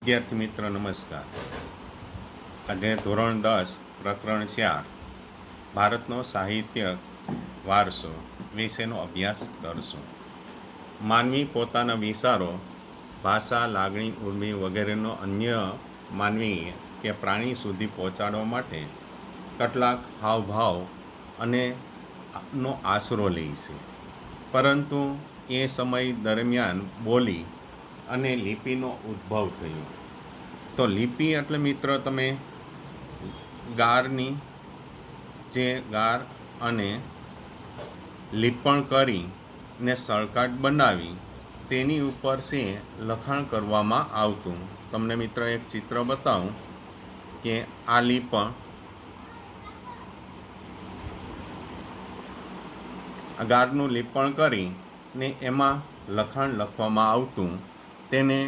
વિદ્યાર્થી મિત્ર નમસ્કાર. આજે ધોરણ 10 પ્રકરણ 4 ભારતનો સાહિત્ય વારસો વિશેનો અભ્યાસ કરશું. માનવી પોતાના વિચારો, ભાષા, લાગણી, ઉર્મિ વગેરેનો અન્ય માનવી કે પ્રાણી સુધી પહોંચાડવા માટે કેટલાક હાવભાવ અને નો આશરો લે છે. પરંતુ એ સમય દરમિયાન બોલી અને લિપિનો ઉદ્ભવ થયો. તો લિપિ એટલે મિત્ર તમે ગારની જે ગાર અને લીપણ કરી ને સળકાટ બનાવી તેની ઉપર છે લખાણ કરવામાં આવતું. તમને મિત્ર એક ચિત્ર બતાવું કે આ લીપણ ગારનું લીપણ કરી ને એમાં લખાણ લખવામાં આવતું, તેને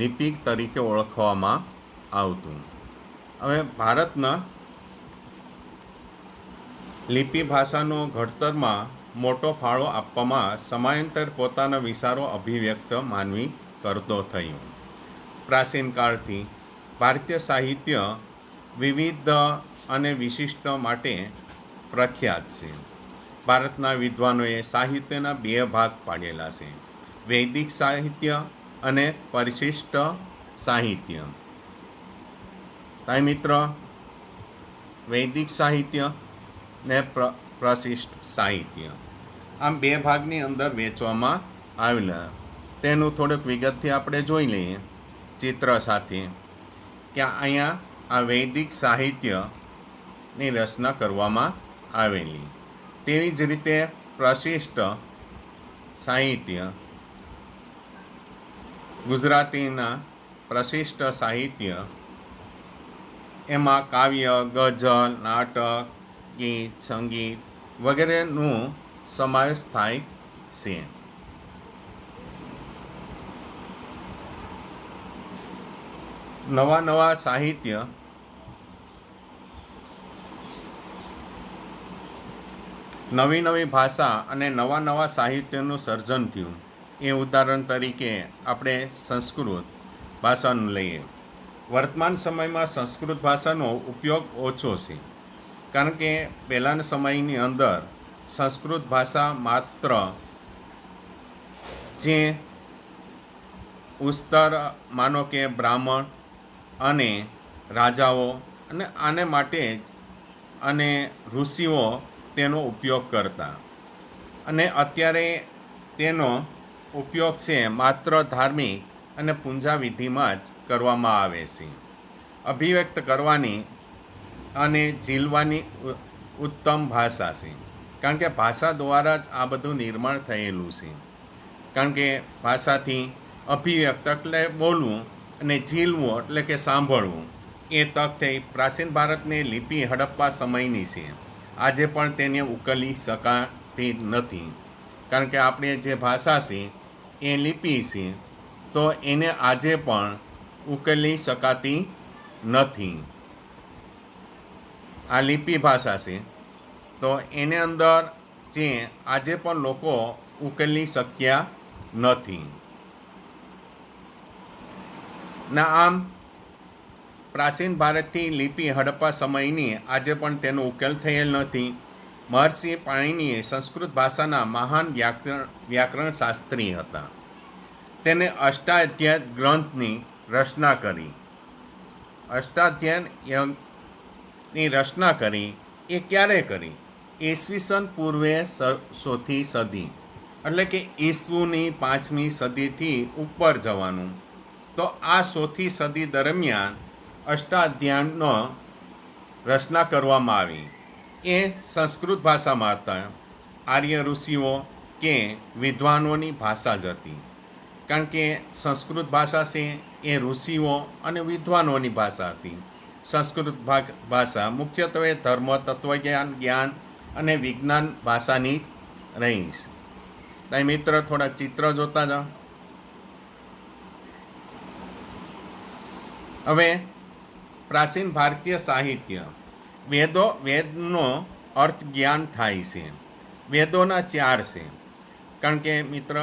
લિપિક તરીકે ઓળખવામાં આવતું. હવે ભારતના લિપિ ભાષાનો ઘડતરમાં મોટો ફાળો આપવામાં સમયાંતર પોતાના વિચારો અભિવ્યક્ત માનવી કરતો થયો. પ્રાચીન કાળથી ભારતીય સાહિત્ય વિવિધ અને વિશિષ્ટ માટે પ્રખ્યાત છે. ભારતના વિદ્વાનોએ સાહિત્યના બે ભાગ પાડેલા છે: વૈદિક સાહિત્ય અને પરિશિષ્ટ સાહિત્ય. તાઈ મિત્ર, વૈદિક સાહિત્ય ને પ્રશિષ્ટ સાહિત્ય આમ બે ભાગની અંદર વહેંચવામાં આવેલા. તેનું થોડુંક વિગતથી આપણે જોઈ લઈએ ચિત્ર સાથે કે અહીંયા આ વૈદિક સાહિત્યની રચના કરવામાં આવેલી. તેવી જ રીતે પ્રશિષ્ટ સાહિત્ય, ગુજરાતીના પ્રશિષ્ટ સાહિત્ય, એમાં કાવ્ય, ગઝલ, નાટક, ગીત, સંગીત વગેરેનો સમાવેશ થાય છે. નવા સાહિત્ય નવી ભાષા અને નવા સાહિત્યનું સર્જન થયું. એ ઉદાહરણ તરીકે આપણે સંસ્કૃત ભાષાનું લઈએ. વર્તમાન સમયમાં સંસ્કૃત ભાષાનો ઉપયોગ ઓછો છે, કારણ કે પહેલાંના સમયની અંદર સંસ્કૃત ભાષા માત્ર જે ઉત્તર માનો કે બ્રાહ્મણ અને રાજાઓ અને આને માટે જ અને ઋષિઓ તેનો ઉપયોગ કરતા, અને અત્યારે તેનો ઉપયોગ છે માત્ર ધાર્મિક અને પૂજા વિધિમાં જ કરવામાં આવે છે. અભિવ્યક્ત કરવાની અને ઝીલવાની ઉત્તમ ભાષા છે, કારણ કે ભાષા દ્વારા જ આ બધું નિર્માણ થયેલું છે. કારણ કે ભાષાથી અભિવ્યક્ત એટલે બોલવું અને ઝીલવું એટલે કે સાંભળવું એ તક થઈ. પ્રાચીન ભારતની લિપિ હડપ્પા સમયની છે. આજે પણ તેને ઉકેલી શકાતી નથી, કારણ કે આપણે જે ભાષા છે એ લિપિ છે, તો એને આજે પણ ઉકેલી શકાતી નથી. આ લિપિ ભાષા છે, તો એને અંદર જે આજે પણ લોકો ઉકેલી શક્યા નથી. ના આમ પ્રાચીન ભારતથી લિપિ હડપ્પા સમયની આજે પણ તેનો ઉકેલ થયેલ નથી. મહર્ષિ પાણિનીએ સંસ્કૃત ભાષાના મહાન વ્યાકરણ શાસ્ત્રી હતા. તેને અષ્ટાધ્યાય ગ્રંથની રચના કરી. અષ્ટાધ્યાયની રચના કરી એ ક્યારે કરી? ઈસવીસન પૂર્વે 100મી સદી, એટલે કે ઈસવીની 5મી સદીથી ઉપર જવાનું. તો આ 100મી સદી દરમિયાન અષ્ટાધ્યાયનો રચના કરવામાં આવી. એ સંસ્કૃત ભાષામાં હતા. આર્ય ઋષિઓ કે વિદ્વાનોની ભાષા જ હતી, કારણ કે સંસ્કૃત ભાષા છે એ ઋષિઓ અને વિદ્વાનોની ભાષા હતી. સંસ્કૃત ભાષા મુખ્યત્વે ધર્મ, તત્વજ્ઞાન, જ્ઞાન અને વિજ્ઞાન ભાષાની રહી છે. તાઈ મિત્ર થોડાક ચિત્ર જોતા જાઓ. હવે પ્રાચીન ભારતીય સાહિત્ય. વેદનો અર્થ જ્ઞાન થાય છે. વેદોના 4 છે, કારણ કે મિત્ર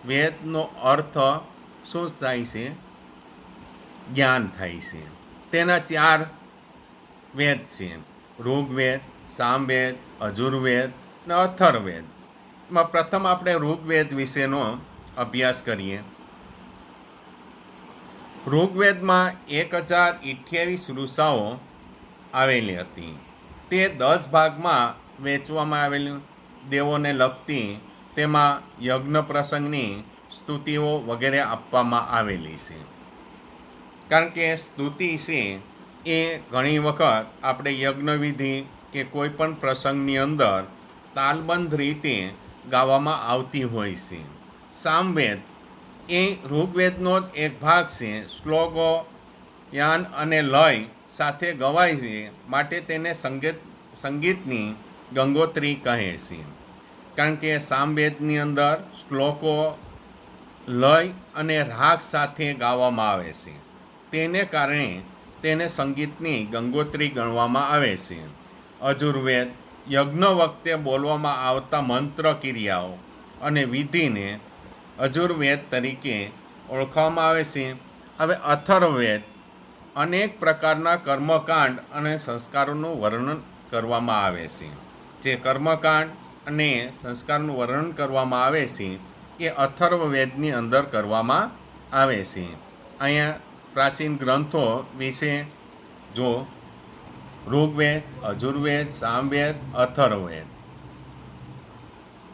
વેદનો અર્થ શું થાય છે? જ્ઞાન થાય છે. તેના 4 વેદ છે: ઋગ્વેદ, સામવેદ, અજુર્વેદ અને અથર્વવેદ. એમાં પ્રથમ આપણે ઋગ્વેદ વિશેનો અભ્યાસ કરીએ. ઋગ્વેદમાં 1028 ઋષાઓ આવેલી હતી. તે 10 ભાગમાં વહેંચવામાં આવેલું. દેવોને લગતી, તેમાં યજ્ઞ પ્રસંગની સ્તુતિઓ વગેરે આપવામાં આવેલી છે. કારણ કે સ્તુતિ છે એ ઘણી વખત આપણે યજ્ઞવિધિ કે કોઈ પણ પ્રસંગની અંદર તાલબંધ રીતે ગાવામાં આવતી હોય છે. સામવેદ એ ઋગ્વેદનો જ એક ભાગ છે. શ્લોકો યાન અને લય સાથે ગવાય છે, માટે તેને સંગીતની ગંગોત્રી કહે છે. કારણ કે સામવેદની અંદર શ્લોકો લય અને રાગ સાથે ગાવામાં આવે છે. તેને કારણે તેને સંગીતની ગંગોત્રી ગણવામાં આવે છે. અજુર્વેદ યજ્ઞ વખતે બોલવામાં આવતા મંત્ર ક્રિયાઓ અને વિધિને અજુર્વેદ તરીકે ઓળખવામાં આવે છે. હવે અથર્વવેદ અનેક પ્રકારના કર્મકાંડ અને સંસ્કારોનું વર્ણન કરવામાં આવે છે. જે કર્મકાંડ અને સંસ્કારનું વર્ણન કરવામાં આવે છે એ અથર્વવેદની અંદર કરવામાં આવે છે. અહીંયા પ્રાચીન ગ્રંથો વિશે જો ઋગ્વેદ, અજુર્વેદ, સામવેદ, અથર્વવેદ.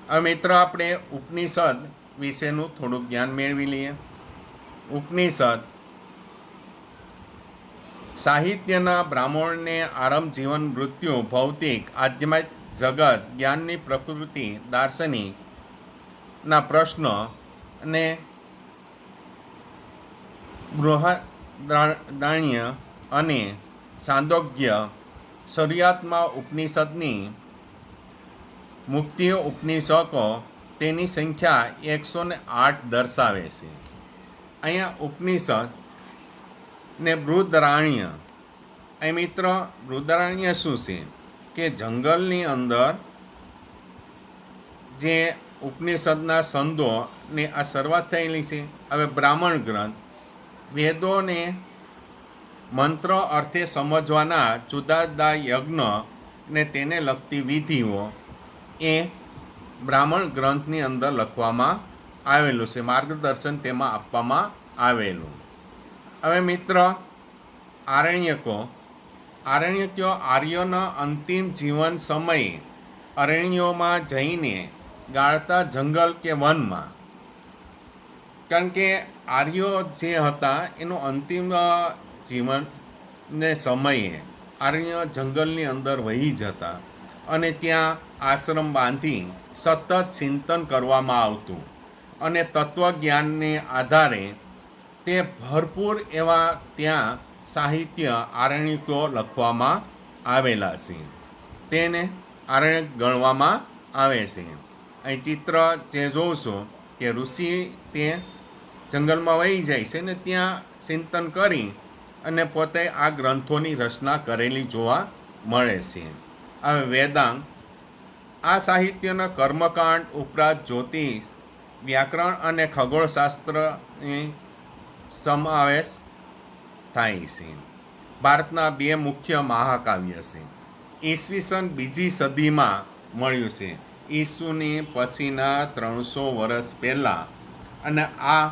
હવે મિત્રો આપણે ઉપનિષદ વિશેનું થોડુંક જ્ઞાન મેળવી લઈએ. ઉપનિષદ સાહિત્યના બ્રાહ્મણને આરંભ, જીવન, મૃત્યુ, ભૌતિક, આધ્યાત્મિક જગત, જ્ઞાનની પ્રકૃતિ, દાર્શનિકના પ્રશ્નો અને બૃહદારણ્ય અને છાંદોગ્ય. શરૂઆતમાં ઉપનિષદની મુક્તિઓ ઉપનિષદો તેની સંખ્યા 108 દર્શાવે છે. અહીંયા ઉપનિષદ ને બૃહદારણ્ય. અહીં મિત્ર બૃહદારણ્ય શું છે કે જંગલની અંદર જે ઉપનિષદના સંદોની આ શરૂઆત થયેલી છે. હવે બ્રાહ્મણ ગ્રંથ વેદોને મંત્ર અર્થે સમજવાના જુદા જુદા યજ્ઞ ને તેને લગતી વિધિઓ એ બ્રાહ્મણ ગ્રંથની અંદર લખવામાં આવેલું છે. માર્ગદર્શન તેમાં આપવામાં આવેલું. હવે મિત્ર આરણ્યકો આર્યોના અંતિમ જીવન સમયે અરણ્યોમાં જઈને ગાળતા જંગલ કે વનમાં. કારણ કે આર્યો જે હતા એનું અંતિમ જીવનને સમયે આર્યો જંગલની અંદર વહી જતા અને ત્યાં આશ્રમ બાંધી સતત ચિંતન કરવામાં આવતું અને તત્વજ્ઞાનને આધારે તે ભરપૂર એવા ત્યાં સાહિત્ય આરણ્યકો લખવામાં આવેલા છે. તેને આરણ્યક ગણવામાં આવે છે. અહીં ચિત્ર જે જોશો કે ઋષિ તે જંગલમાં વહી જાય છે ને ત્યાં ચિંતન કરી અને પોતે આ ગ્રંથોની રચના કરેલી જોવા મળે છે. હવે વેદાંગ આ સાહિત્યના કર્મકાંડ ઉપરાંત જ્યોતિષ, વ્યાકરણ અને ખગોળશાસ્ત્રની સમાવેશ થાય છે. ભારતના 2 મુખ્ય મહાકાવ્ય છે. ઈસવીસન 2જી સદીમાં મળ્યું છે. ઈસુની પછીના 300 વર્ષ પહેલાં. અને આ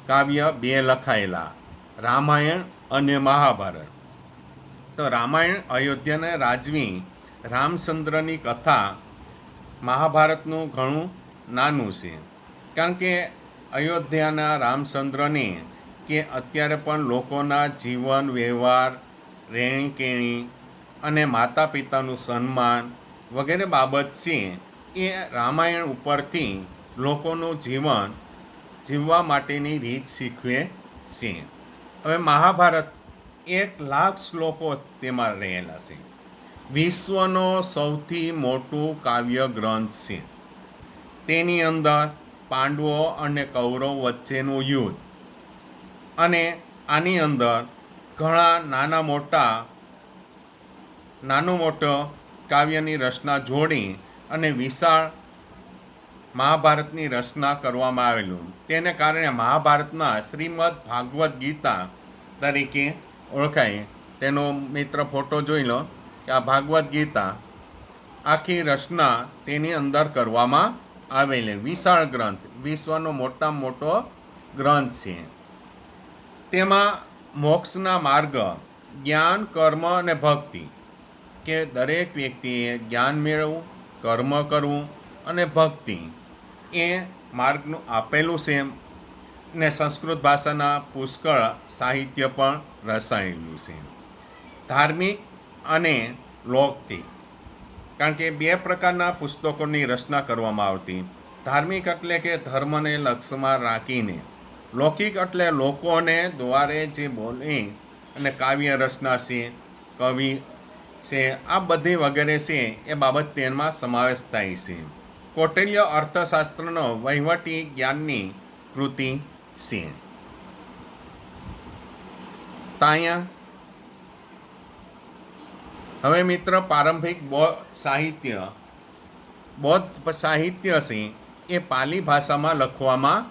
કાવ્ય 2 લખાયેલા, રામાયણ અને મહાભારત. તો રામાયણ અયોધ્યાના રાજવી રામચંદ્રની કથા. મહાભારતનું ઘણું નાનું છે. કારણ કે અયોધ્યાના રામચંદ્રને કે અત્યારે પણ લોકોના જીવન વ્યવહાર, રહેણીકહેણી અને માતા પિતાનું સન્માન વગેરે બાબત છે એ રામાયણ ઉપરથી લોકોનું જીવન જીવવા માટેની રીત શીખવે છે. હવે મહાભારત 1,00,000 શ્લોકો તેમાં રહેલા છે. વિશ્વનો સૌથી મોટું કાવ્ય ગ્રંથ છે. તેની અંદર પાંડવો અને કૌરવ વચ્ચેનું યુદ્ધ અને આની અંદર ઘણા નાનું મોટો કાવ્યની રચના જોડી અને વિશાળ મહાભારતની રચના કરવામાં આવેલું. તેને કારણે મહાભારતમાં શ્રીમદ ભાગવદ્ ગીતા તરીકે ઓળખાય. તેનો મિત્ર ફોટો જોઈ લો કે આ ભાગવદ્ ગીતા આખી રચના તેની અંદર કરવામાં આવેલી વિશાળ ગ્રંથ, વિશ્વનો મોટામાં મોટો ગ્રંથ છે. તેમાં મોક્ષના માર્ગ, જ્ઞાન, કર્મ અને ભક્તિ, કે દરેક વ્યક્તિએ જ્ઞાન મેળવવું, કર્મ કરવું અને ભક્તિ એ માર્ગનું આપેલું છે. ને સંસ્કૃત ભાષાના પુષ્કળ સાહિત્ય પણ રચાયેલું છે. ધાર્મિક અને લૌકિક, કારણ કે બે પ્રકારના પુસ્તકોની રચના કરવામાં આવતી. ધાર્મિક એટલે કે ધર્મને લક્ષ્યમાં રાખીને, લૌકિક એટલે લોકોને દ્વારે જે બોલી અને કાવ્ય રચના છે, કવિ છે, આ બધી વગેરે છે એ બાબત તેમાં સમાવેશ થાય છે. કૌટિલ્ય અર્થશાસ્ત્રનો વહીવટી જ્ઞાનની કૃતિ છે. ત્યાં હવે મિત્ર પ્રારંભિક બૌદ્ધ સાહિત્ય છે એ પાલી ભાષામાં લખવામાં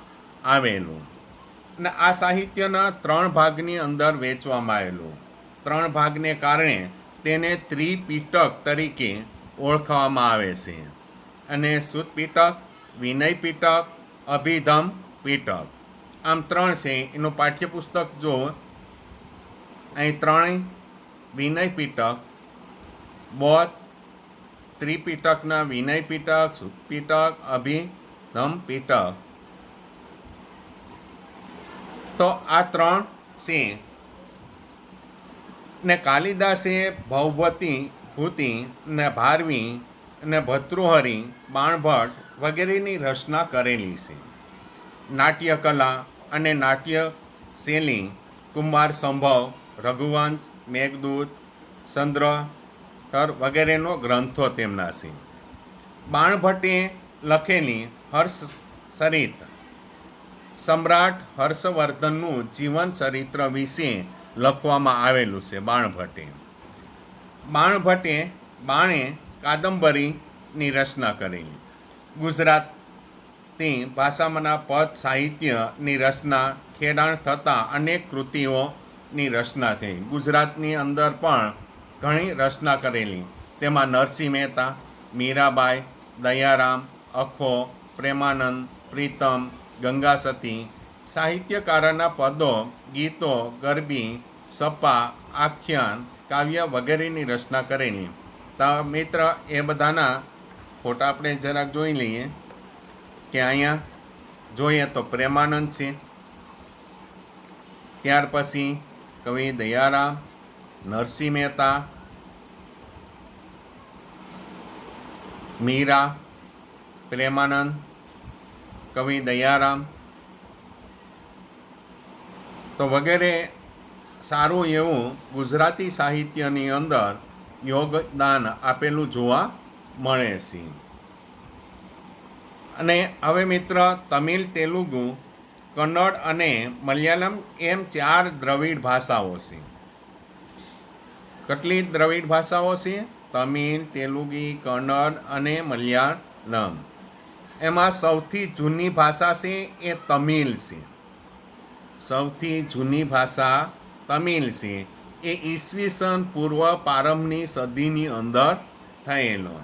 આવેલું અને આ સાહિત્યના 3 ભાગની અંદર વહેંચવામાં આવેલું. 3 ભાગને કારણે તેને ત્રિપિટક તરીકે ઓળખવામાં આવે છે. અને સુત્ત પિટક, વિનય પિટક, અભિધમ પિટક, આમ 3 છે. એનું પાઠ્યપુસ્તક જો અહીં 3 વિનય પિટક, બૌદ્ધ ત્રિપિટકના વિનય પિટક, સુત્ત પિટક, અભિધમ પિટક, તો આ 3 છે. ને કાલિદાસે ભૂતિ ને ભારવી ને ભર્તૃહરિ, બાણભટ્ટ વગેરેની રચના કરેલી છે. નાટ્યકલા અને નાટ્ય શૈલી કુમાર સંભવ, રઘુવંશ, મેઘદૂત, ચંદ્રધર વગેરેનો ગ્રંથો તેમના છે. બાણભટ્ટે લખેલી હર્ષચરિત સમ્રાટ હર્ષવર્ધનનું જીવન ચરિત્ર વિશે લખવામાં આવેલું છે. બાણે કાદંબરીની રચના કરેલી. ગુજરાતી ભાષામાંના પદ સાહિત્યની રચના, ખેડાણ થતાં અનેક કૃતિઓની રચના થઈ. ગુજરાતની અંદર પણ ઘણી રચના કરેલી. તેમાં નરસિંહ મહેતા, મીરાબાઈ, દયારામ, અખો, પ્રેમાનંદ, પ્રીતમ, ગંગાસતી સાહિત્યકારોના પદો, ગીતો, ગરબી, સપા, આખ્યાન, કાવ્ય વગેરેની રચના કરેલી. તો મિત્ર એ બધાના ફોટા આપણે જરાક જોઈ લઈએ કે અહીંયા જોઈએ તો પ્રેમાનંદ છે, ત્યાર પછી કવિ દયારામ, નરસિંહ મહેતા, મીરા, પ્રેમાનંદ, કવિ દયારામ, તો વગેરે સારું એવું ગુજરાતી સાહિત્યની અંદર યોગદાન આપેલું જોવા મળે છે. અને હવે મિત્ર તમિલ, તેલુગુ, કન્નડ અને મલયાલમ એમ 4 દ્રવિડ ભાષાઓ છે. કેટલી દ્રવિડ ભાષાઓ છે? તમિલ, તેલુગી, કન્નડ અને મલયાલમ. એમાં સૌથી જૂની ભાષા છે એ તમિલ છે. સૌથી જૂની ભાષા તમિલ છે. એ ઈસવીસન પૂર્વ પ્રારંભની સદીની અંદર થયેલો.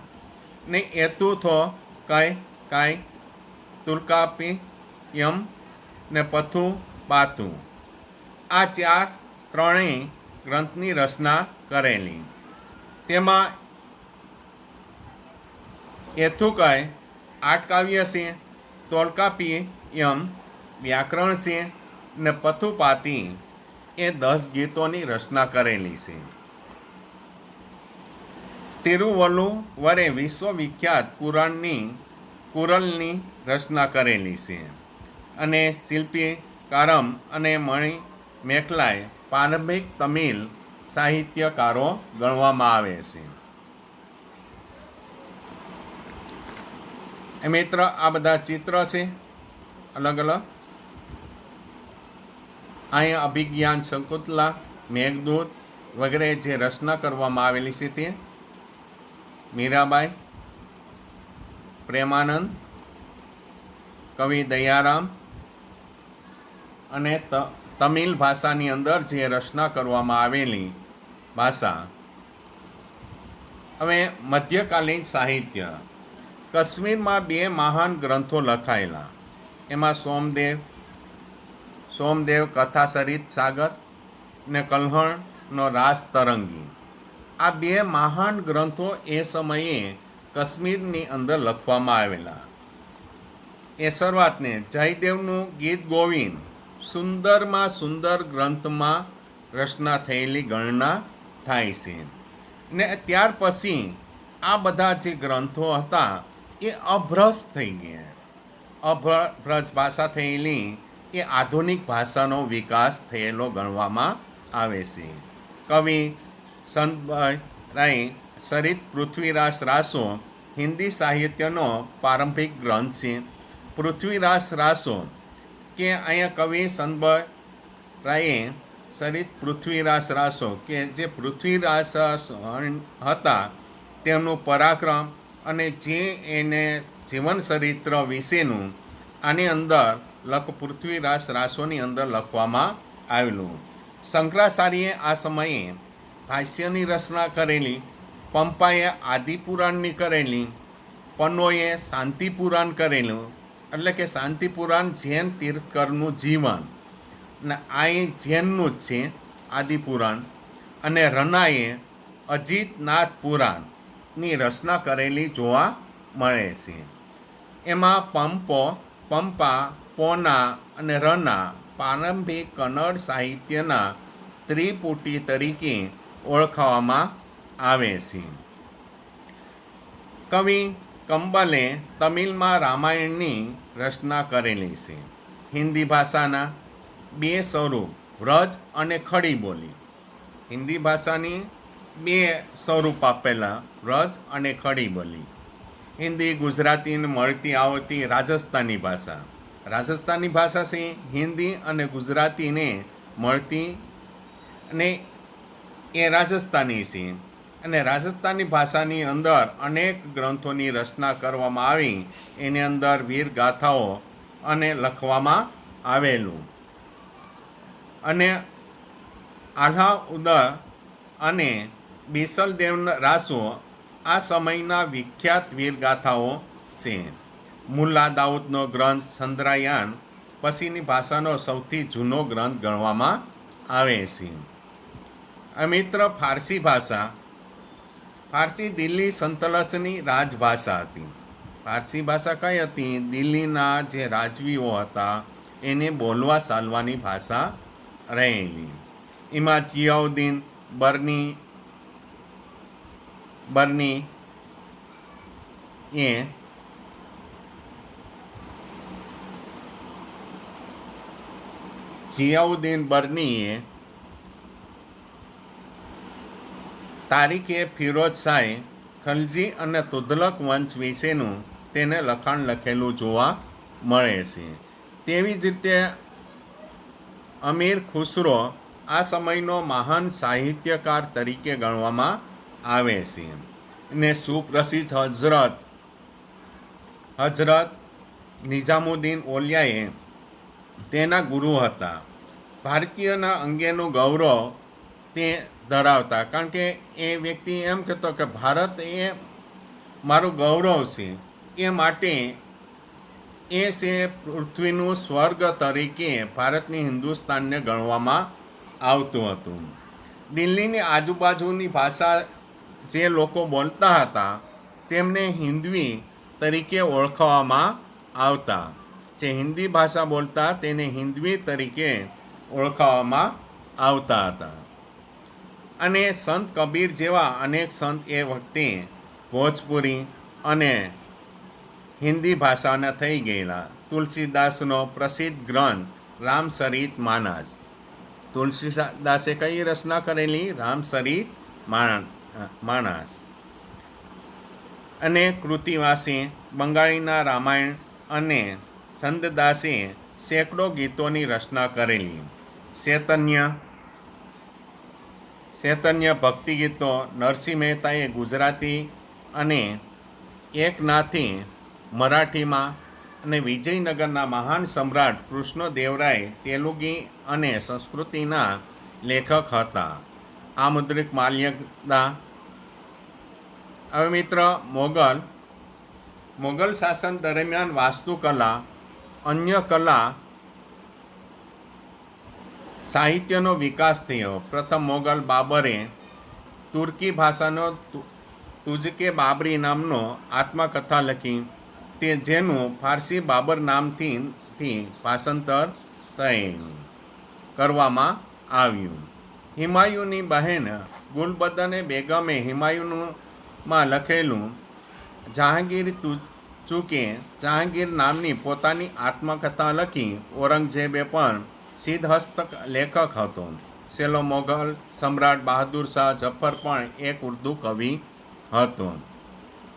ને એતુથો કાય તુલ્કાપિયમ ને પથુ પાતુ, આ 3 ગ્રંથની રચના કરેલી. તેમાં એથુકાય 8 કાવ્ય છે, તોલ્કાપિયમ વ્યાકરણ છે ને પથુપાતી એ 10 ગીતોની રચના કરેલી છે. તિરુવલ્લુવરે વિશ્વવિખ્યાત કુરલની રચના કરેલી છે. અને શિલ્પીકારમ અને મણિમેખલાય પ્રારંભિક તમિલ સાહિત્યકારો ગણવામાં આવે છે. મિત્ર આ બધા ચિત્ર છે અલગ અલગ. અહીંયા અભિજ્ઞાન શકુંતલા, મેઘદૂત વગેરે જે રચના કરવામાં આવેલી છે તે મીરાબાઈ, પ્રેમાનંદ, કવિ દયારામ અને તમિલ ભાષાની અંદર જે રચના કરવામાં આવેલી ભાષા. હવે મધ્યકાલીન સાહિત્ય. કાશ્મીરમાં 2 મહાન ગ્રંથો લખાયેલા. એમાં સોમદેવ કથા સરિત સાગર ને કલ્હણનો રાસ તરંગી. આ 2 મહાન ગ્રંથો એ સમયે કાશ્મીરની અંદર લખવામાં આવેલા. એ શરૂઆતને જયદેવનું ગીત ગોવિંદ સુંદરમાં સુંદર ગ્રંથમાં રચના થયેલી ગણના થાય છે. ને ત્યાર પછી આ બધા જે ગ્રંથો હતા એ અભ્રસ થઈ ગયા. અભ્રસ ભાષા થયેલી એ આધુનિક ભાષાનો વિકાસ થયેલો ગણવામાં આવે છે. કવિ સંતભાઈ રાય સરિત પૃથ્વીરાસ રાસો હિન્દી સાહિત્યનો પ્રારંભિક ગ્રંથ છે. પૃથ્વીરાસ રાસો કે અહીંયા કવિ સંતભાઈ રાયે સરિત પૃથ્વીરાસ રાસો કે જે પૃથ્વીરાસ હતા તેમનું પરાક્રમ અને જે એને જીવન ચરિત્ર વિશેનું આની અંદર પૃથ્વીરાસ રાસોની અંદર લખવામાં આવેલું. શંકરાચાર્યે આ સમયે ભાષ્યની રચના કરેલી, પંપાએ આદિપુરાણની કરેલી, પન્નોએ શાંતિપુરાણ કરેલું, એટલે કે શાંતિપુરાણ જૈન તીર્થકરનું જીવન ને આ એ જૈનનું જ છે આદિપુરાણ. અને રનાએ અજીતનાથ પુરાણની રચના કરેલી જોવા મળે છે. એમાં પંપા, પોના અને રના પ્રારંભિક કન્નડ સાહિત્યના ત્રિપુટી તરીકે ઓળખવામાં આવે છે. કવિ કંબલે તમિલમાં રામાયણની રચના કરેલી છે. હિન્દી ભાષાના 2 સ્વરૂપ વ્રજ અને ખડી બોલી. હિન્દી ભાષાની 2 સ્વરૂપ આપેલા, વ્રજ અને ખડી બોલી. હિન્દી ગુજરાતીને મળતી આવતી રાજસ્થાની ભાષા. રાજસ્થાની ભાષા છે હિન્દી અને ગુજરાતીને મળતી અને એ રાજસ્થાની છે. અને રાજસ્થાની ભાષાની અંદર અનેક ગ્રંથોની રચના કરવામાં આવી. એની અંદર વીર ગાથાઓ અને લખવામાં આવેલું. અને આલ્હાઉદર અને બિસલદેવ રાસો આ સમયના વિખ્યાત વીરગાથાઓ છે. મુલ્લા દાઉદનો ગ્રંથ ચંદ્રયાન પછીની ભાષાનો સૌથી જૂનો ગ્રંથ ગણવામાં આવે છે. મિત્ર ફારસી ભાષા. ફારસી દિલ્હી સલ્તનતની રાજભાષા હતી. ફારસી ભાષા કઈ હતી? દિલ્હીના જે રાજવીઓ હતા એને બોલવા ચાલવાની ભાષા રહેલી. એમાં જિયાઉદ્દીન બર્ની એ તારીખે ફિરોઝ શાહે ખલજી અને તુઘલક વંશ વિશેનું તેને લખાણ લખેલું જોવા મળે છે. તેવી જ રીતે અમીર ખુસરો આ સમયનો મહાન સાહિત્યકાર તરીકે ગણવામાં આવે છે. ને સુપ્રસિદ્ધ હજરત નિઝામુદ્દીન ઓલિયાએ તેના ગુરુ હતા. ભારતીયના અંગેનું ગૌરવ તે ધરાવતા, કારણ કે એ વ્યક્તિ એમ કહેતો કે ભારત એ મારું ગૌરવ છે. એ માટે એ છે પૃથ્વીનું સ્વર્ગ તરીકે ભારતની હિન્દુસ્તાનને ગણવામાં આવતું હતું. દિલ્હીની આજુબાજુની ભાષા જે લોકો બોલતા હતા તેમને હિન્દવી તરીકે ઓળખવામાં આવતા. જે હિન્દી ભાષા બોલતા તેને હિન્દવી તરીકે ઓળખવામાં આવતા હતા. અને સંત કબીર જેવા અનેક સંત એ વખતે ભોજપુરી અને હિન્દી ભાષાના થઈ ગયેલા. તુલસીદાસનો પ્રસિદ્ધ ગ્રંથ રામચરિત માનસ. તુલસીદાસે કઈ રચના કરેલી? રામચરિત માનસ. અને કૃતિવાસે બંગાળીના રામાયણ અને ચંદદાસે સેંકડો ગીતોની રચના કરેલી. ચૈતન્ય ભક્તિ ગીતો નરસિંહ મહેતાએ ગુજરાતી અને એકનાથે મરાઠીમાં અને વિજયનગરના મહાન સમ્રાટ કૃષ્ણદેવરાય તેલુગી અને સંસ્કૃતિના લેખક હતા. આમુદ્રિક માલ્યતા. હવે મિત્ર, મોગલ શાસન દરમિયાન વાસ્તુકલા, અન્ય કલા, સાહિત્યનો વિકાસ થયો. પ્રથમ મોગલ બાબરે તુર્કી ભાષાનો તુજકે બાબરી નામનો આત્મકથા લખી, તે જેનું ફારસી બાબર નામથી ભાષાંતર કરવામાં આવ્યું. હુમાયુની બહેન ગુલબદને બેગમે હુમાયુમાં લખેલું જહાંગીર ચૂકે જહાંગીર નામની પોતાની આત્મકથા લખી. ઔરંગઝેબે પણ સિદ્ધહસ્ત લેખક હતો. છેલ્લો મોગલ સમ્રાટ બહાદુર શાહ જફર પણ એક ઉર્દુ કવિ હતો.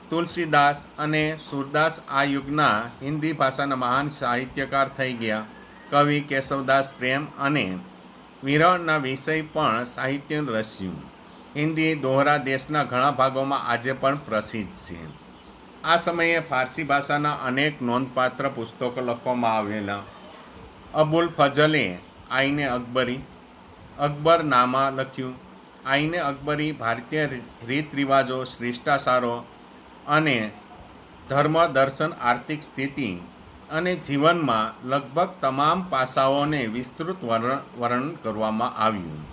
તુલસીદાસ અને સૂરદાસ આ યુગના હિન્દી ભાષાના મહાન સાહિત્યકાર થઈ ગયા. કવિ કેશવદાસ પ્રેમ અને વિરહના વિષય પણ સાહિત્ય રચ્યું. હિન્દી દોહરા દેશના ઘણા ભાગોમાં આજે પણ પ્રસિદ્ધ છે. આ સમયે ફારસી ભાષાના અનેક નોંધપાત્ર પુસ્તકો લખવામાં આવેલા. અબુલ ફઝલે આઈને અકબરી, અકબરનામા લખ્યું. આઈને અકબરી ભારતીય રીત રિવાજો, શિષ્ટાચારો અને ધર્મ, દર્શન, આર્થિક સ્થિતિ અને જીવનમાં લગભગ તમામ પાસાઓને વિસ્તૃત વર્ણન કરવામાં આવ્યું.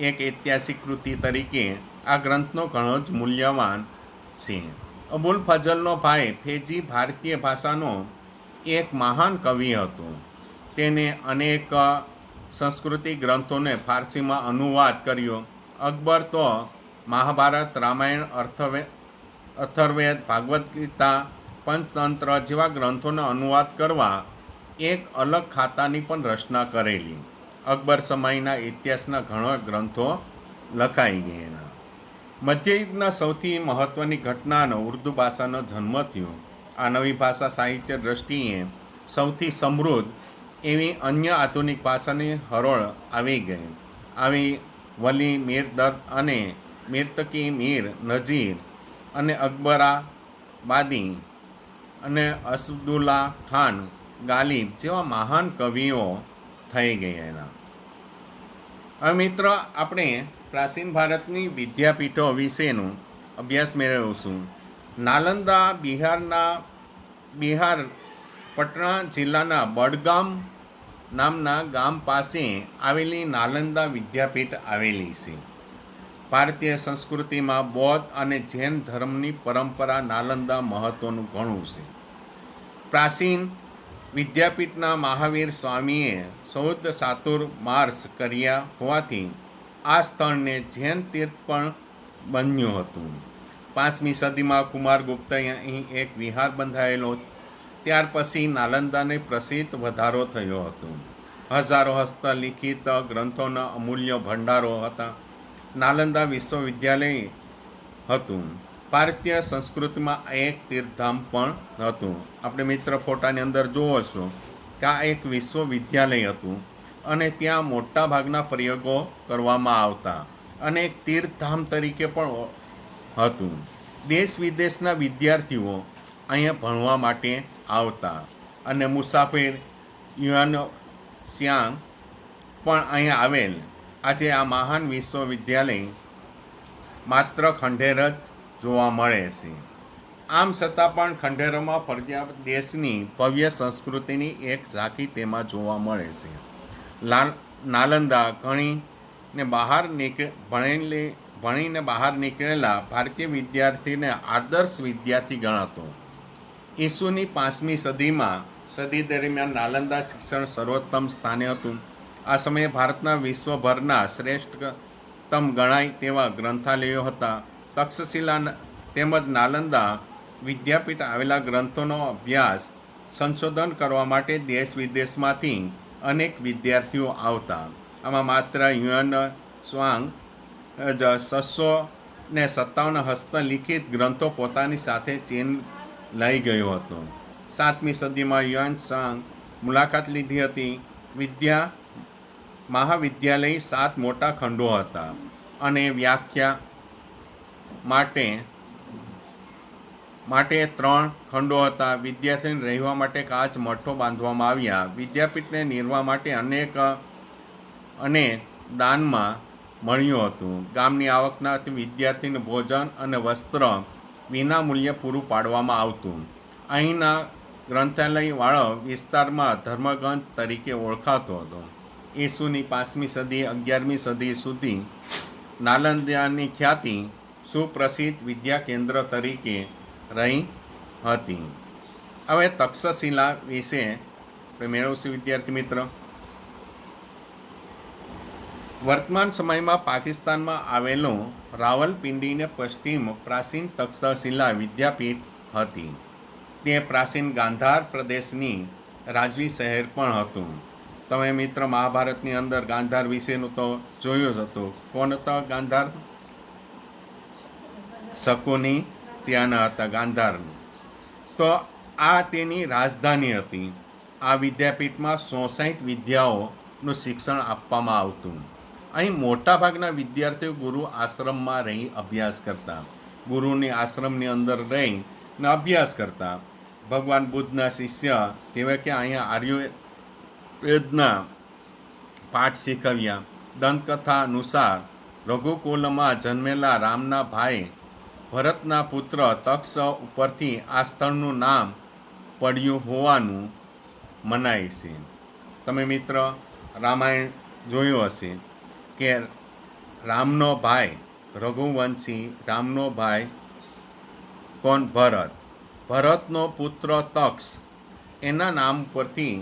એક ઐતિહાસિક કૃતિ તરીકે આ ગ્રંથનો ઘણો જ મૂલ્યવાન છે. અબુલ ફઝલનો ભાઈ ફૈજી ભારતીય ભાષાનો એક મહાન કવિ હતો. તેને અનેક સંસ્કૃતિ ગ્રંથોને ફારસીમાં અનુવાદ કર્યો. અકબર તો મહાભારત, રામાયણ, અથર્વવેદ, ભાગવદ્ ગીતા, પંચતંત્ર જેવા ગ્રંથોનો અનુવાદ કરવા એક અલગ ખાતાની પણ રચના કરેલી. અકબર સમયના ઇતિહાસના ઘણા ગ્રંથો લખાઈ ગયેલા. મધ્યયુગના સૌથી મહત્ત્વની ઘટનાનો ઉર્દુ ભાષાનો જન્મ થયો. આ નવી ભાષા સાહિત્ય દ્રષ્ટિએ સૌથી સમૃદ્ધ એવી અન્ય આધુનિક ભાષાની હરોળ આવી ગઈ. આવી વલી, મીર દર્દ અને મિર્તકી મીર નજીર અને અકબરાબાદી અને અસદુલ્લા ખાન ગાલિબ જેવા મહાન કવિઓ થઈ ગયેલા. હવે મિત્ર, આપણે પ્રાચીન ભારતની વિદ્યાપીઠો વિશેનું અભ્યાસ મેળવીશું. નાલંદા બિહાર પટણા જિલ્લાના બડગામ નામના ગામ પાસે આવેલી નાલંદા વિદ્યાપીઠ આવેલી છે. ભારતીય સંસ્કૃતિમાં બૌદ્ધ અને જૈન ધર્મની પરંપરા નાલંદા મહત્ત્વનું ઘણું છે. પ્રાચીન વિદ્યાપીઠના મહાવીર સ્વામીએ 14 ચાતુર્માસ કર્યા હોવાથી આ સ્થળને જૈન તીર્થ પણ બન્યું હતું. 5મી સદીમાં કુમારગુપ્તએ અહીં એક વિહાર બંધાયેલો. ત્યાર પછી નાલંદાને પ્રસિદ્ધ વધારો થયો હતો. હજારો હસ્તલિખિત ગ્રંથોના અમૂલ્ય ભંડારો હતા. નાલંદા વિશ્વવિદ્યાલય હતું. ભારતીય સંસ્કૃતિમાં એક તીર્થધામ પણ હતું. આપણે મિત્ર ફોટાની અંદર જોવો છો કે આ એક વિશ્વવિદ્યાલય હતું અને ત્યાં મોટા ભાગના પ્રયોગો કરવામાં આવતા અને એક તીર્થધામ તરીકે પણ હતું. દેશ વિદેશના વિદ્યાર્થીઓ અહીંયા ભણવા માટે આવતા અને મુસાફિર યુવાનો શ્યાંગ પણ અહીંયા આવેલ. આજે આ મહાન વિશ્વવિદ્યાલય માત્ર ખંડેર જ જોવા મળે છે. આમ છતાં પણ ખંડેરોમાં ફરજિયાત દેશની ભવ્ય સંસ્કૃતિની એક ઝાંખી તેમાં જોવા મળે છે. નાલંદા ભણીને બહાર નીકળેલા ભારતીય વિદ્યાર્થીને આદર્શ વિદ્યાર્થી ગણાતો. ઈસુની 5મી સદી દરમિયાન નાલંદા શિક્ષણ સર્વોત્તમ સ્થાને હતું. આ સમયે ભારતના વિશ્વભરના શ્રેષ્ઠતમ ગણાય તેવા ગ્રંથાલયો હતા. તક્ષશિલા તેમજ નાલંદા વિદ્યાપીઠ આવેલા ગ્રંથોનો અભ્યાસ, સંશોધન કરવા માટે દેશ વિદેશમાંથી અનેક વિદ્યાર્થીઓ આવતા. આમાં માત્ર યુએન સ્વાંગ 657 હસ્તલિખિત ગ્રંથો પોતાની સાથે ચીન લઈ ગયો હતો. 7મી સદીમાં યુએન સ્વાંગ મુલાકાત લીધી હતી. મહાવિદ્યાલય 7 મોટા ખંડો હતા અને વ્યાખ્યા માટે 3 ખંડો હતા. વિદ્યાર્થીને રહેવા માટે કાચ મઠો બાંધવામાં આવ્યા. વિદ્યાપીઠને નિર્વાહ માટે અને દાનમાં મળ્યું હતું. ગામની આવકનાથી વિદ્યાર્થીને ભોજન અને વસ્ત્ર વિના મૂલ્યે પૂરું પાડવામાં આવતું. અહીંના ગ્રંથાલયવાળો વિસ્તારમાં ધર્મગંજ તરીકે ઓળખાતો હતો. ઈસુની 5મી સદી 11મી સદી સુધી નાલંદાની ખ્યાતિ સુપ્રસિદ્ધ વિદ્યા કેન્દ્ર તરીકે રહી હતી. હવે તક્ષશિલા વિશે મેળવશું વિદ્યાર્થી મિત્ર. વર્તમાન સમયમાં પાકિસ્તાનમાં આવેલું રાવલપિંડીને પશ્ચિમ પ્રાચીન તક્ષશિલા વિદ્યાપીઠ હતી. તે પ્રાચીન ગાંધાર પ્રદેશની રાજવી શહેર પણ હતું. તમે મિત્ર મહાભારતની અંદર ગાંધાર વિશેનું તો જોયું જ હતું. કોણ હતા ગાંધાર? શકુની ત્યાંના હતા ગાંધારની. તો આ તેની રાજધાની હતી. આ વિદ્યાપીઠમાં 64 વિદ્યાઓનું શિક્ષણ આપવામાં આવતું. અહીં મોટાભાગના વિદ્યાર્થીઓ ગુરુ આશ્રમમાં રહી અભ્યાસ કરતા. ગુરુની આશ્રમની અંદર રહીને અભ્યાસ કરતા. ભગવાન બુદ્ધના શિષ્ય તેવા કે અહીંયા આયુર્વેદના પાઠ શીખવ્યા. દંતકથા અનુસાર રઘુકુલમાં જન્મેલા રામના ભાઈ ભરતના પુત્ર તક્ષ ઉપરથી આ સ્થળનું નામ પડ્યું હોવાનું મનાય છે. તમે મિત્ર રામાયણ જોયું હશે કે રામનો ભાઈ રઘુવંશી, રામનો ભાઈ કોણ? ભરત. ભરતનો પુત્ર તક્ષ, એના નામ પરથી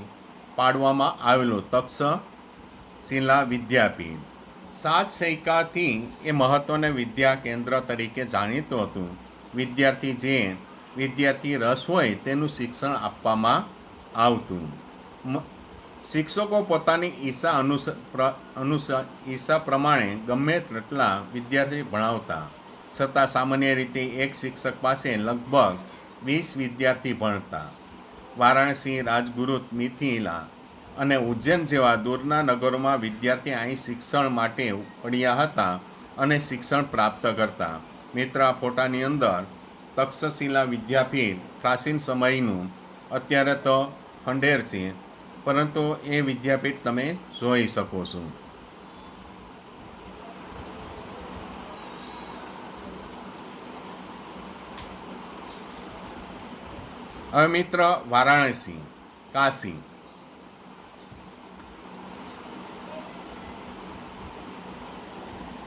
પાડવામાં આવેલું તક્ષશિલા વિદ્યાપીઠ. 7 સૈકાથી એ મહત્ત્વના વિદ્યા કેન્દ્ર તરીકે જાણીતું હતું. વિદ્યાર્થી રસ હોય તેનું શિક્ષણ આપવામાં આવતું. શિક્ષકો પોતાની ઈચ્છા પ્રમાણે ગમે તેટલા વિદ્યાર્થી ભણાવતા. છતાં સામાન્ય રીતે એક શિક્ષક પાસે લગભગ 20 વિદ્યાર્થી ભણતા. વારાણસી, રાજગુરુ, મિથિલા અને ઉજ્જૈન જેવા દૂરના નગરોમાં વિદ્યાર્થી અહીં શિક્ષણ માટે પડ્યા હતા અને શિક્ષણ પ્રાપ્ત કરતા. મિત્ર આ ફોટાની અંદર તક્ષશિલા વિદ્યાપીઠ પ્રાચીન સમયનું, અત્યારે તો ખંડેર છે, પરંતુ એ વિદ્યાપીઠ તમે જોઈ શકો છો. હવે મિત્ર વારાણસી, કાશી.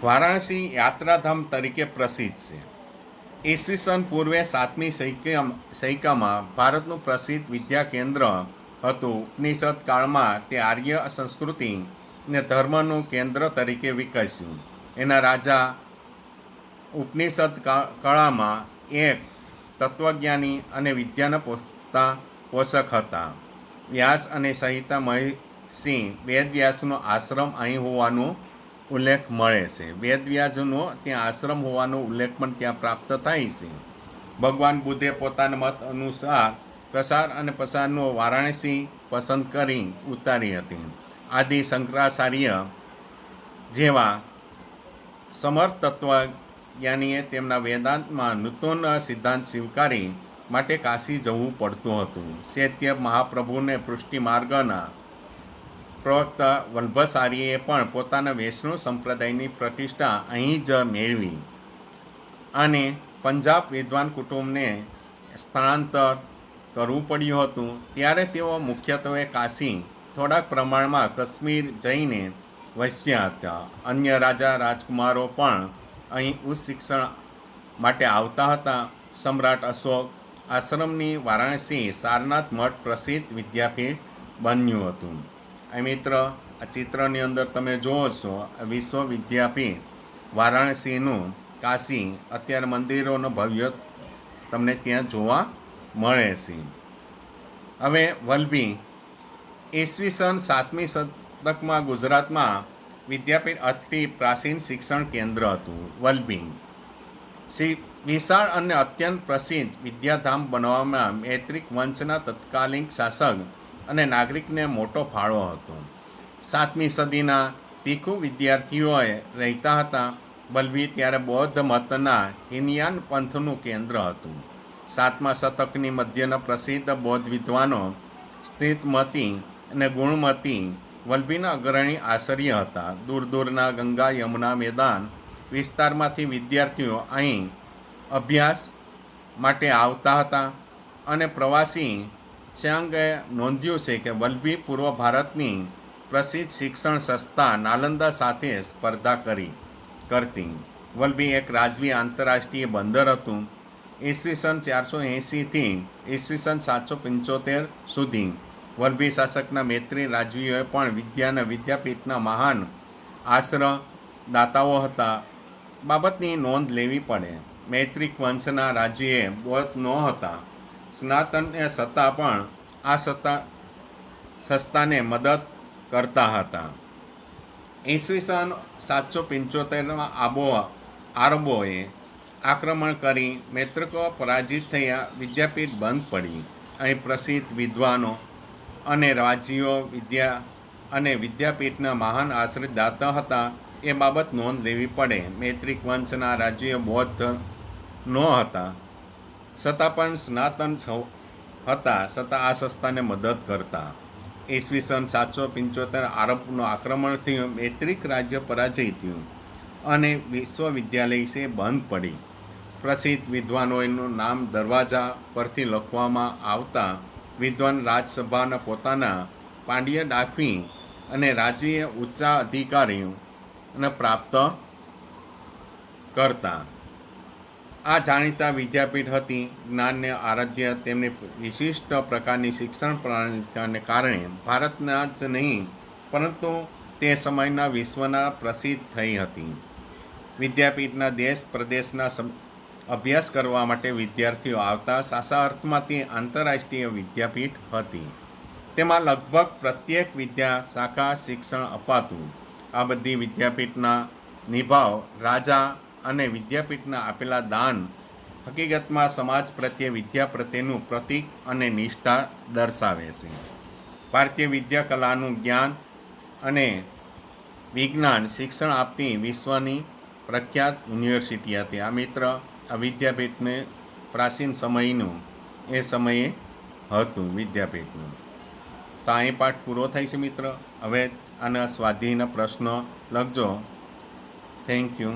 વારાણસી યાત્રાધામ તરીકે પ્રસિદ્ધ છે. ઈસવીસન પૂર્વે 7મી સૈકામાં ભારતનું પ્રસિદ્ધ વિદ્યા કેન્દ્ર હતું. ઉપનિષદ કાળમાં તે આર્ય સંસ્કૃતિ ને ધર્મનું કેન્દ્ર તરીકે વિકસ્યું. એના રાજા ઉપનિષદ કળામાં એક તત્વજ્ઞાની અને વિદ્યાના પોષક હતા. વ્યાસ અને સહિતા મહર્ષિ વેદવ્યાસનો આશ્રમ અહીં હોવાનો ઉલ્લેખ મળે છે. વેદવ્યાસનો ત્યાં આશ્રમ હોવાનો ઉલ્લેખ પણ ત્યાં પ્રાપ્ત થાય છે. ભગવાન બુદ્ધે પોતાના મત અનુસાર પ્રસાર અને પ્રસારનો વારાણસી પસંદ કરી ઉતારી હતી. આદિ શંકરાચાર્ય જેવા સમર્થ તત્વજ્ઞાનીએ તેમના વેદાંતમાં નૂતન સિદ્ધાંત સ્વીકારી માટે કાશી જવું પડતું હતું. ચૈત્ય મહાપ્રભુને પૃષ્ટિ માર્ગના પ્રવક્તા વલ્લભાચાર્યએ પણ પોતાના વૈષ્ણવ સંપ્રદાયની પ્રતિષ્ઠા અહીં જ મેળવી અને પંજાબ વિદ્વાન કુટુંબને સ્થળાંતર કરવું પડ્યું હતું. ત્યારે તેઓ મુખ્યત્વે કાશી, થોડાક પ્રમાણમાં કાશ્મીર જઈને વસ્યા હતા. અન્ય રાજા રાજકુમારો પણ અહીં ઉચ્ચ શિક્ષણ માટે આવતા હતા. સમ્રાટ અશોક આશ્રમની વારાણસી સારનાથ મઠ પ્રસિદ્ધ વિદ્યાપીઠ બન્યું હતું. આ મિત્ર આ ચિત્રની અંદર તમે જુઓ છો વિશ્વ વિદ્યાપીઠ વારાણસીનું કાશી, અત્યારે મંદિરોનો ભવ્ય તમને ત્યાં જોવા મળે છે. હવે વલભી. ઈસવીસન 7મી શતકમાં ગુજરાતમાં વિદ્યાપીઠ અતિ પ્રાચીન શિક્ષણ કેન્દ્ર હતું. વલભી વિશાળ અને અત્યંત પ્રસિદ્ધ વિદ્યાધામ બનાવવામાં મૈત્રિક વંશના તત્કાલીન શાસક અને નાગરિકને મોટો ફાળો હતો. 7મી સદીના ભિક્ષુ વિદ્યાર્થીઓએ રહેતા હતા. વલભી ત્યારે બૌદ્ધ મતના હિનયાન પંથનું કેન્દ્ર હતું. 7મા શતકની મધ્યના પ્રસિદ્ધ બૌદ્ધ વિદ્વાનો સ્થિતમતી અને ગુણમતી વલ્લભીના અગ્રણી આચાર્ય હતા. દૂર દૂરના ગંગા યમુના મેદાન વિસ્તારમાંથી વિદ્યાર્થીઓ અહીં અભ્યાસ માટે આવતા હતા અને પ્રવાસી ચાંગે નોંધ્યું છે કે વલ્લભી પૂર્વ ભારતની પ્રસિદ્ધ શિક્ષણ સંસ્થા નાલંદા સાથે સ્પર્ધા કરતી. વલ્લભી એક રાજવી આંતરરાષ્ટ્રીય બંદર હતું. ઈસવીસન 480થી ઈસવીસન 775 સુધી વલ્લભી શાસકના મૈત્રી રાજવીઓએ પણ વિદ્યાના વિદ્યાપીઠના મહાન આશ્રયદાતાઓ હતા. બાબતની નોંધ લેવી પડે. મૈત્રિક વંશના રાજવીએ બૌદ્ધ નહોતા સનાતન્ય છતાં પણ આ સંસ્થાને મદદ કરતા હતા. ઈસવીસન 775માં આરબોએ આક્રમણ કરી મૈત્રકો પરાજિત થયા. વિદ્યાપીઠ બંધ પડી. અહીં પ્રસિદ્ધ વિદ્વાનો અને રાજવીઓ વિદ્યાપીઠના મહાન આશ્રયદાતા હતા એ બાબત નોંધ લેવી પડે. મૈત્રિક વંશના રાજવીઓ બૌદ્ધ નહોતા છતાં પણ સનાતન હતા છતાં આ સંસ્થાને મદદ કરતા. ઈસવીસન 775 આરબનું આક્રમણ થયું. મૈત્રિક રાજ્ય પરાજય થયું અને વિશ્વવિદ્યાલય છે બંધ પડી. પ્રસિદ્ધ વિદ્વાનોનું નામ દરવાજા પરથી લખવામાં આવતા. વિદ્વાન રાજસભાના પોતાના પાંડિય દાખવી અને રાજવીએ ઊંચા અધિકારીઓને પ્રાપ્ત કરતા. આ જાણીતા વિદ્યાપીઠ હતી. જ્ઞાનને આરાધ્ય તેમની વિશિષ્ટ પ્રકારની શિક્ષણ પ્રણાલીને કારણે ભારતના જ નહીં પરંતુ તે સમયના વિશ્વના પ્રસિદ્ધ થઈ હતી. વિદ્યાપીઠના દેશ પ્રદેશના અભ્યાસ કરવા માટે વિદ્યાર્થીઓ આવતા. સાચા અર્થમાં તે આંતરરાષ્ટ્રીય વિદ્યાપીઠ હતી. તેમાં લગભગ પ્રત્યેક વિદ્યા શાખા શિક્ષણ અપાતું. આ બધી વિદ્યાપીઠના નિભાવ રાજા અને વિદ્યાપીઠના આપેલા દાન હકીકતમાં સમાજ પ્રત્યે વિદ્યા પ્રત્યેનું પ્રતીક અને નિષ્ઠા દર્શાવે છે. ભારતીય વિદ્યા કલાનું જ્ઞાન અને વિજ્ઞાન શિક્ષણ આપતી વિશ્વની પ્રખ્યાત યુનિવર્સિટી હતી. આ મિત્ર આ વિદ્યાપીઠને પ્રાચીન સમયનું એ સમયે હતું વિદ્યાપીઠનું. તો અહીં પાઠ પૂરો થાય છે મિત્ર. હવે આના સ્વાધ્યાયના પ્રશ્નો લખજો. Thank you.